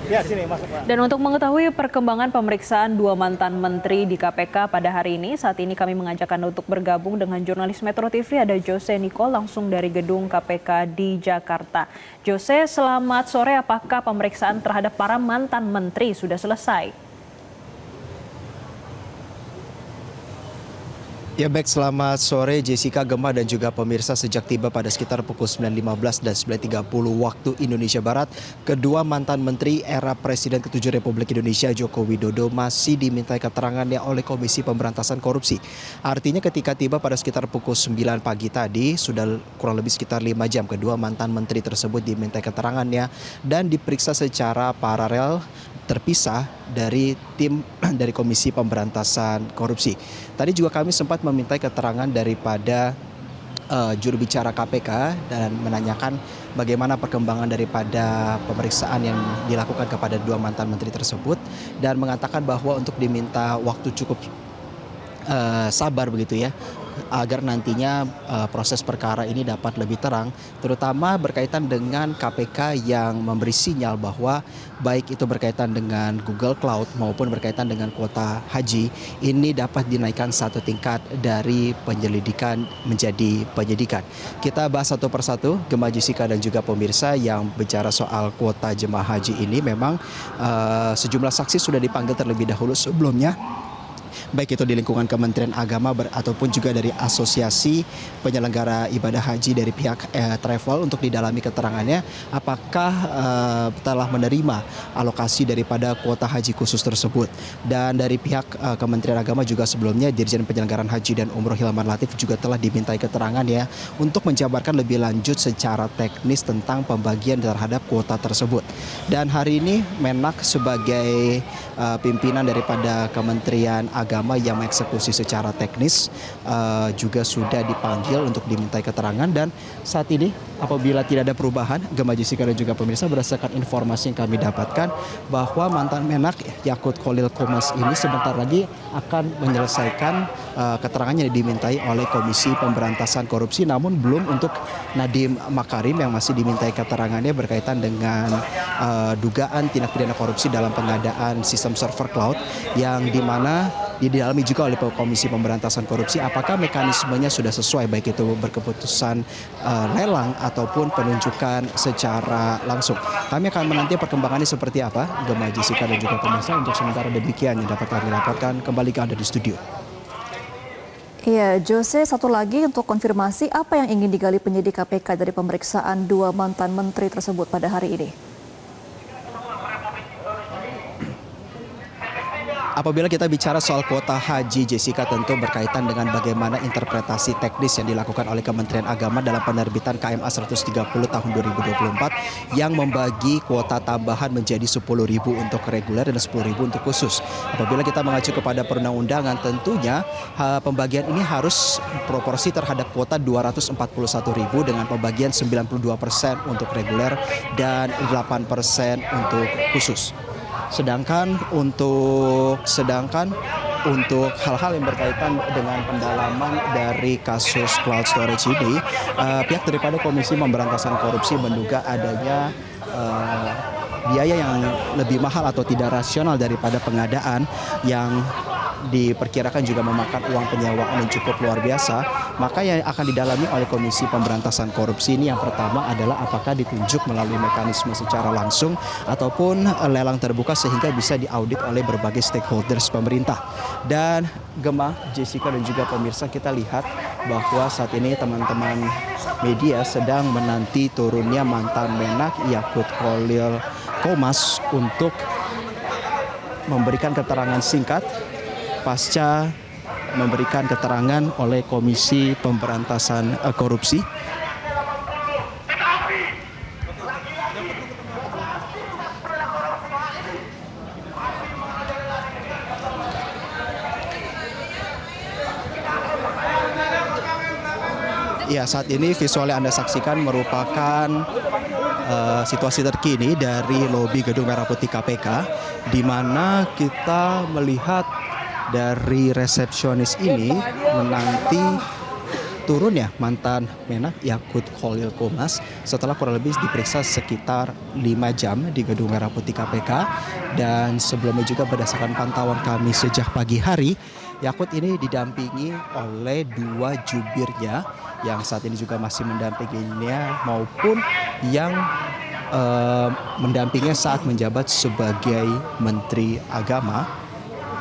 Ya, sini masuk, Pak. Dan untuk mengetahui perkembangan pemeriksaan dua mantan menteri di KPK pada hari ini, saat ini kami mengajak Anda untuk bergabung dengan jurnalis Metro TV, ada Jose Nicole langsung dari gedung KPK di Jakarta. Jose, selamat sore. Apakah pemeriksaan terhadap para mantan menteri sudah selesai? Ya baik, selamat sore Jessica, Gemma dan juga pemirsa. Sejak tiba pada sekitar pukul 9.15 dan 9.30 waktu Indonesia Barat, kedua mantan menteri era Presiden ke-7 Republik Indonesia Joko Widodo masih dimintai keterangannya oleh Komisi Pemberantasan Korupsi. Artinya ketika tiba pada sekitar pukul 9 pagi tadi, sudah kurang lebih sekitar 5 jam kedua mantan menteri tersebut dimintai keterangannya dan diperiksa secara paralel terpisah dari tim dari Komisi Pemberantasan Korupsi. Tadi juga kami sempat memintai keterangan daripada juru bicara KPK dan menanyakan bagaimana perkembangan daripada pemeriksaan yang dilakukan kepada dua mantan menteri tersebut dan mengatakan bahwa untuk diminta waktu cukup sabar begitu ya, agar nantinya proses perkara ini dapat lebih terang, terutama berkaitan dengan KPK yang memberi sinyal bahwa baik itu berkaitan dengan Google Cloud maupun berkaitan dengan kuota haji, ini dapat dinaikkan satu tingkat dari penyelidikan menjadi penyidikan. Kita bahas satu persatu, Gemma, Jessica dan juga pemirsa, yang bicara soal kuota jemaah haji ini. Memang sejumlah saksi sudah dipanggil terlebih dahulu sebelumnya, baik itu di lingkungan Kementerian Agama ataupun juga dari Asosiasi Penyelenggara Ibadah Haji dari pihak travel untuk didalami keterangannya apakah telah menerima alokasi daripada kuota haji khusus tersebut. Dan dari pihak Kementerian Agama juga sebelumnya Dirjen Penyelenggaraan Haji dan Umroh Hilman Latif juga telah dimintai keterangannya untuk menjabarkan lebih lanjut secara teknis tentang pembagian terhadap kuota tersebut. Dan hari ini Menak sebagai pimpinan daripada Kementerian Agama yang mengeksekusi secara teknis juga sudah dipanggil untuk dimintai keterangan. Dan saat ini apabila tidak ada perubahan, Gemma, Jessica dan juga pemirsa, berdasarkan informasi yang kami dapatkan bahwa mantan Menak Yakut Khalil Qomas ini sebentar lagi akan menyelesaikan keterangannya yang dimintai oleh Komisi Pemberantasan Korupsi, namun belum untuk Nadiem Makarim yang masih dimintai keterangannya berkaitan dengan dugaan tindak pidana korupsi dalam pengadaan sistem server cloud yang dimana didalami juga oleh Komisi Pemberantasan Korupsi apakah mekanismenya sudah sesuai, baik itu berkeputusan lelang ataupun penunjukan secara langsung. Kami akan menanti perkembangannya seperti apa, Gemma, Jessica dan juga pemirsa. Untuk sementara demikian yang dapat kami laporkan, kembali ke Anda di studio. Iya, Jose, satu lagi untuk konfirmasi, apa yang ingin digali penyidik KPK dari pemeriksaan dua mantan menteri tersebut pada hari ini? Apabila kita bicara soal kuota haji, Jessica, tentu berkaitan dengan bagaimana interpretasi teknis yang dilakukan oleh Kementerian Agama dalam penerbitan KMA 130 tahun 2024 yang membagi kuota tambahan menjadi 10.000 untuk reguler dan 10.000 untuk khusus. Apabila kita mengacu kepada perundang-undangan, tentunya pembagian ini harus proporsi terhadap kuota 241.000 dengan pembagian 92% untuk reguler dan 8% untuk khusus. Sedangkan untuk hal-hal yang berkaitan dengan pendalaman dari kasus cloud storage ini, pihak daripada Komisi Pemberantasan Korupsi menduga adanya biaya yang lebih mahal atau tidak rasional daripada pengadaan yang diperkirakan juga memakan uang penyewaan yang cukup luar biasa. Maka yang akan didalami oleh Komisi Pemberantasan Korupsi ini yang pertama adalah apakah ditunjuk melalui mekanisme secara langsung ataupun lelang terbuka sehingga bisa diaudit oleh berbagai stakeholders pemerintah. Dan Gemma, Jessica dan juga pemirsa, kita lihat bahwa saat ini teman-teman media sedang menanti turunnya mantan Menak Yakut Khalil Qomas untuk memberikan keterangan singkat pasca memberikan keterangan oleh Komisi Pemberantasan Korupsi. Ya, saat ini visual yang Anda saksikan merupakan situasi terkini dari lobi Gedung Merah Putih KPK, di mana kita melihat dari resepsionis ini menanti turunnya mantan Menak Yakut Khalil Qomas setelah kurang lebih diperiksa sekitar 5 jam di Gedung Merah Putih KPK. Dan sebelumnya juga berdasarkan pantauan kami sejak pagi hari, Yakut ini didampingi oleh 2 jubirnya yang saat ini juga masih mendampinginya maupun yang mendampinginya saat menjabat sebagai Menteri Agama.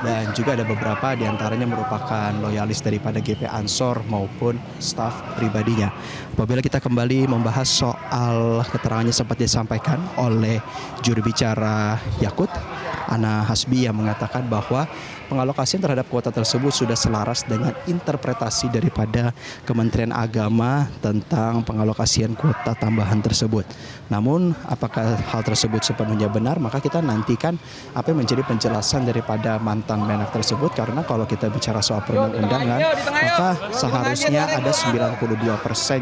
Dan juga ada beberapa diantaranya merupakan loyalis daripada GP Ansor maupun staf pribadinya. Apabila kita kembali membahas soal keterangannya sempat disampaikan oleh juru bicara Yakut, Ana Hasbi, yang mengatakan bahwa pengalokasian terhadap kuota tersebut sudah selaras dengan interpretasi daripada Kementerian Agama tentang pengalokasian kuota tambahan tersebut. Namun apakah hal tersebut sepenuhnya benar, maka kita nantikan apa yang menjadi penjelasan daripada mantan Menak tersebut. Karena kalau kita bicara soal perundang-undangan, maka seharusnya ada 92%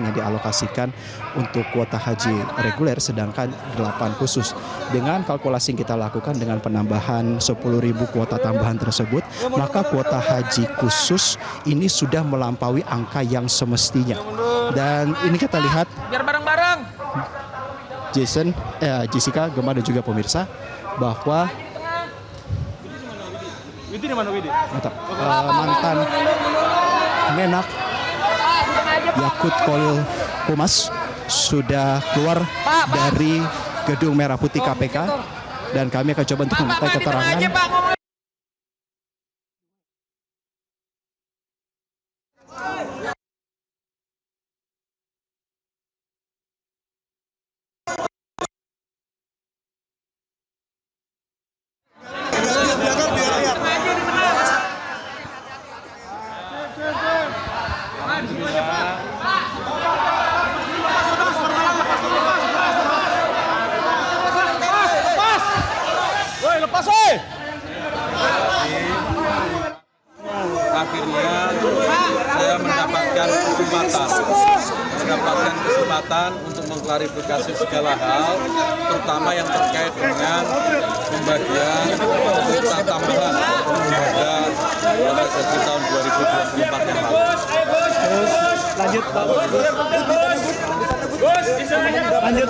yang dialokasikan untuk kuota haji reguler, sedangkan 8 khusus. Dengan kalkulasi yang kita lakukan dengan penambahan 10.000 kuota tambahan tersebut, maka kuota haji khusus ini sudah melampaui angka yang semestinya. Dan ini kita lihat biar bareng-bareng. Jessica, Gemma dan juga pemirsa bahwa mantan Menak Yakut Khalil Qomas sudah keluar dari Gedung Merah Putih KPK dan kami akan coba untuk meminta keterangan. Akhirnya saya mendapatkan kesempatan untuk mengklarifikasi segala hal, terutama yang terkait dengan pembagian kuota tambahan pada haji tahun 2024 yang lalu. Lanjut,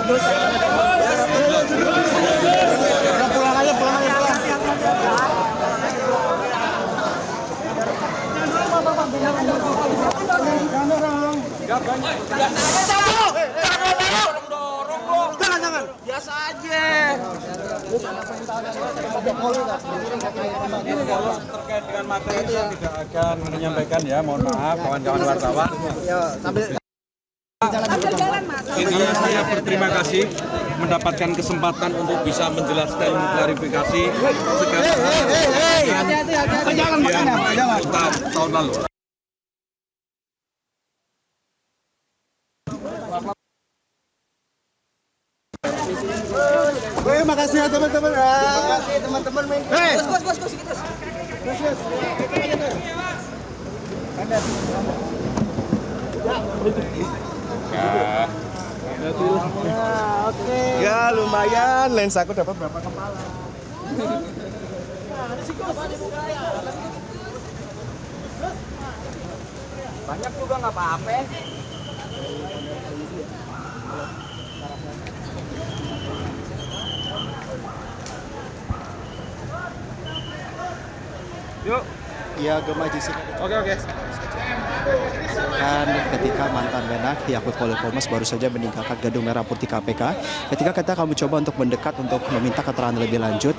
Gus. Pulang aja. Jangan. Biasa aja. Terkait dengan materi saya tidak akan menyampaikan, ya, mohon maaf kawan-kawan wartawan. Intinya saya berterima kasih mendapatkan kesempatan untuk bisa menjelaskan, mengklarifikasi segala hal tahun lalu. Makasih ya teman-teman. Makasih teman-teman. Ya lumayan, lensa aku dapat berapa kepala. Banyak juga nggak apa-apa. Yuk. Ya, Gemma, Jessica. Oke. Dan ketika mantan Menak Yakut Khalil Qomas baru saja meninggalkan Gedung Merah Putih KPK, ketika kami coba untuk mendekat untuk meminta keterangan lebih lanjut,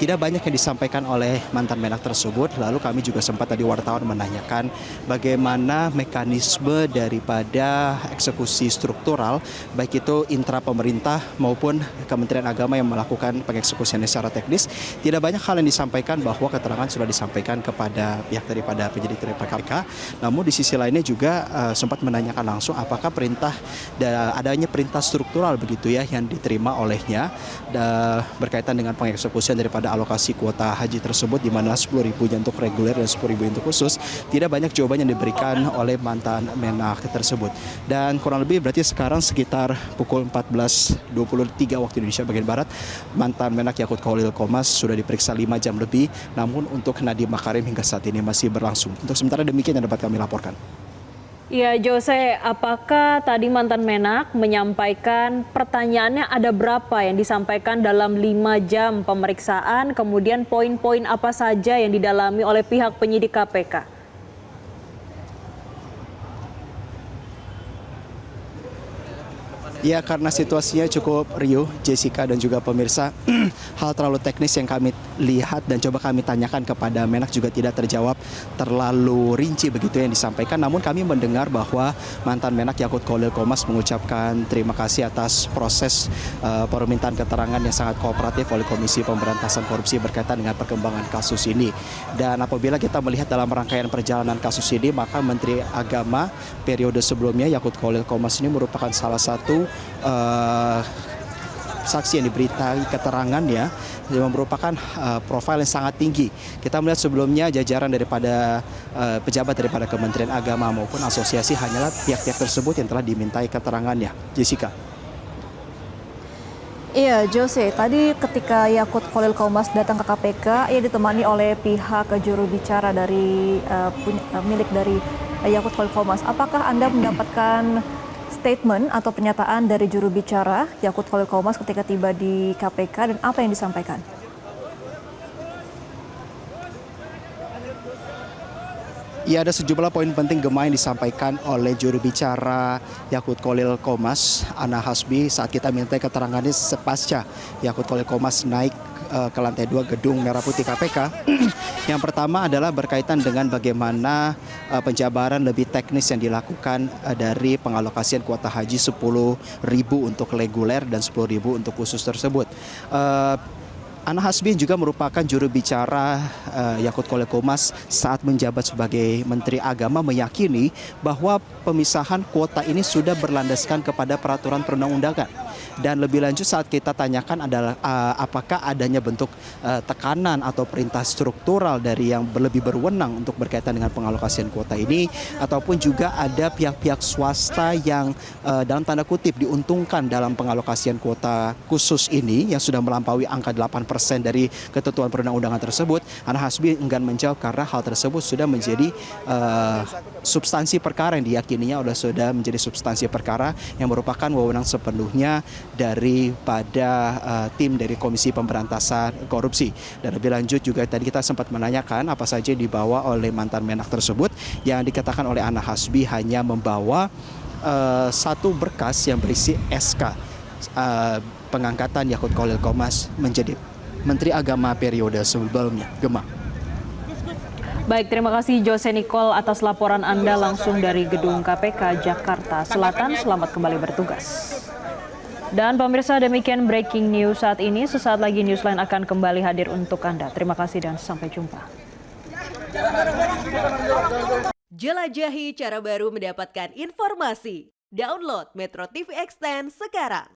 tidak banyak yang disampaikan oleh mantan Menak tersebut. Lalu kami juga sempat tadi wartawan menanyakan bagaimana mekanisme daripada eksekusi struktural, baik itu intra pemerintah maupun Kementerian Agama yang melakukan pengeksekusiannya secara teknis. Tidak banyak hal yang disampaikan, bahwa keterangan sudah disampaikan kepada pihak daripada penyidik KPK. Namun di sisi lainnya juga sempat menanyakan langsung apakah adanya perintah struktural begitu ya yang diterima olehnya berkaitan dengan pengeksekusian daripada alokasi kuota haji tersebut, di mana 10.000 untuk reguler dan 10.000 untuk khusus. Tidak banyak jawaban yang diberikan oleh mantan Menak tersebut. Dan kurang lebih berarti sekarang sekitar pukul 14.23 waktu Indonesia bagian Barat, mantan Menak Yakut Khalil Qomas sudah diperiksa 5 jam lebih. Namun untuk Nadiem Makarim hingga saat ini masih berlangsung. Untuk sementara demikian yang dapat kami laporkan. Ya, Jose, apakah tadi mantan Menak menyampaikan pertanyaannya ada berapa yang disampaikan dalam 5 jam pemeriksaan, kemudian poin-poin apa saja yang didalami oleh pihak penyidik KPK? Ya, karena situasinya cukup riuh, Jessica dan juga pemirsa, hal terlalu teknis yang kami lihat dan coba kami tanyakan kepada Menak juga tidak terjawab terlalu rinci begitu yang disampaikan. Namun kami mendengar bahwa mantan Menak Yakut Khalil Qomas mengucapkan terima kasih atas proses permintaan keterangan yang sangat kooperatif oleh Komisi Pemberantasan Korupsi berkaitan dengan perkembangan kasus ini. Dan apabila kita melihat dalam rangkaian perjalanan kasus ini, maka Menteri Agama periode sebelumnya Yakut Khalil Qomas ini merupakan salah satu saksi yang diberitai keterangannya yang merupakan profil yang sangat tinggi. Kita melihat sebelumnya jajaran daripada pejabat daripada Kementerian Agama maupun asosiasi hanyalah pihak-pihak tersebut yang telah dimintai keterangannya. Jessica. Iya, Jose, tadi ketika Yakut Khalil Qomas datang ke KPK, ia ditemani oleh pihak juru bicara dari milik dari Yakut Khalil Qomas. Apakah Anda mendapatkan statement atau pernyataan dari juru bicara Yakut Khalil Qomas ketika tiba di KPK dan apa yang disampaikan? Ya, ada sejumlah poin penting Gema yang disampaikan oleh juru bicara Yakut Khalil Qomas, Ana Hasbi, saat kita minta keterangannya sepasca Yakut Khalil Qomas naik ke lantai 2 gedung Merah Putih KPK. Yang pertama adalah berkaitan dengan bagaimana penjabaran lebih teknis yang dilakukan dari pengalokasian kuota haji 10.000 untuk reguler dan 10.000 untuk khusus tersebut. Ana Hasbi juga merupakan juru bicara Yakut Khalil Qomas saat menjabat sebagai Menteri Agama meyakini bahwa pemisahan kuota ini sudah berlandaskan kepada peraturan perundang-undangan. Dan lebih lanjut saat kita tanyakan adalah apakah adanya bentuk tekanan atau perintah struktural dari yang lebih berwenang untuk berkaitan dengan pengalokasian kuota ini, ataupun juga ada pihak-pihak swasta yang dalam tanda kutip diuntungkan dalam pengalokasian kuota khusus ini yang sudah melampaui angka 8% dari ketentuan perundang-undangan tersebut. Ana Hasbi enggan menjawab karena hal tersebut sudah menjadi substansi perkara yang diyakininya sudah menjadi substansi perkara yang merupakan wewenang sepenuhnya daripada tim dari Komisi Pemberantasan Korupsi. Dan lebih lanjut juga tadi kita sempat menanyakan apa saja yang dibawa oleh mantan Menak tersebut, yang dikatakan oleh Ana Hasbi hanya membawa satu berkas yang berisi SK pengangkatan Yakut Khalil Qomas menjadi Menteri Agama periode sebelumnya. Gema. Baik, terima kasih Jose Nicole atas laporan Anda langsung dari Gedung KPK Jakarta Selatan. Selamat kembali bertugas. Dan pemirsa, demikian breaking news saat ini. Sesaat lagi Newsline akan kembali hadir untuk Anda. Terima kasih dan sampai jumpa. Jelajahi cara baru mendapatkan informasi. Download Metro TV Extend sekarang.